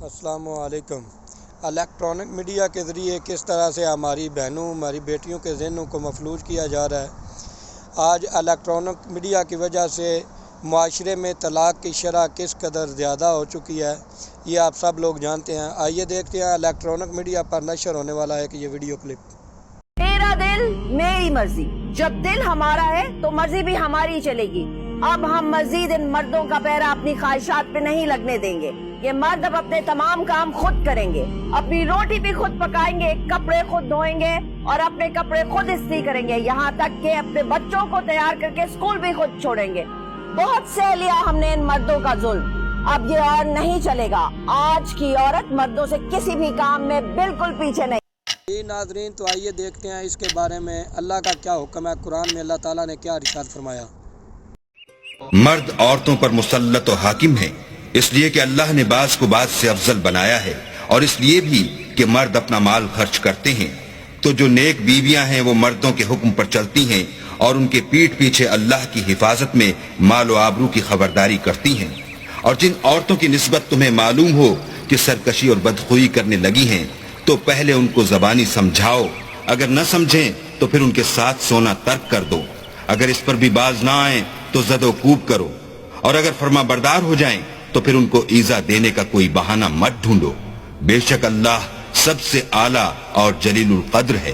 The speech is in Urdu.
السلام علیکم۔ الیکٹرانک میڈیا کے ذریعے کس طرح سے ہماری بہنوں ہماری بیٹیوں کے ذہنوں کو مفلوج کیا جا رہا ہے۔ آج الیکٹرانک میڈیا کی وجہ سے معاشرے میں طلاق کی شرح کس قدر زیادہ ہو چکی ہے، یہ آپ سب لوگ جانتے ہیں۔ آئیے دیکھتے ہیں الیکٹرانک میڈیا پر نشر ہونے والا ہے کہ یہ ویڈیو کلپ۔ میرا دل میری مرضی، جب دل ہمارا ہے تو مرضی بھی ہماری چلے گی۔ اب ہم مزید ان مردوں کا پیرا اپنی خواہشات پہ نہیں لگنے دیں گے۔ یہ مرد اب اپنے تمام کام خود کریں گے، اپنی روٹی بھی خود پکائیں گے، کپڑے خود دھوئیں گے اور اپنے کپڑے خود استری کریں گے، یہاں تک کہ اپنے بچوں کو تیار کر کے اسکول بھی خود چھوڑیں گے۔ بہت سہ لیا ہم نے ان مردوں کا ظلم، اب یہ اور نہیں چلے گا۔ آج کی عورت مردوں سے کسی بھی کام میں بالکل پیچھے نہیں۔ ناظرین، تو آئیے دیکھتے ہیں اس کے بارے میں اللہ کا کیا حکم ہے، قرآن میں اللہ تعالیٰ نے کیا ارشاد فرمایا۔ مرد عورتوں پر مسلط و حاکم ہے، اس لیے کہ اللہ نے بعض کو بعض سے افضل بنایا ہے، اور اس لیے بھی کہ مرد اپنا مال خرچ کرتے ہیں۔ تو جو نیک بیویاں ہیں وہ مردوں کے حکم پر چلتی ہیں اور ان کے پیٹھ پیچھے اللہ کی حفاظت میں مال و آبرو کی خبرداری کرتی ہیں۔ اور جن عورتوں کی نسبت تمہیں معلوم ہو کہ سرکشی اور بدخوئی کرنے لگی ہیں تو پہلے ان کو زبانی سمجھاؤ، اگر نہ سمجھیں تو پھر ان کے ساتھ سونا ترک کر دو۔ اگر اس پر بھی باز نہ آئیں تو زد و کوب کرو، اور اگر فرما بردار ہو جائیں تو پھر ان کو ایذا دینے کا کوئی بہانہ مت ڈھونڈو۔ بے شک اللہ سب سے اعلیٰ اور جلیل القدر ہے۔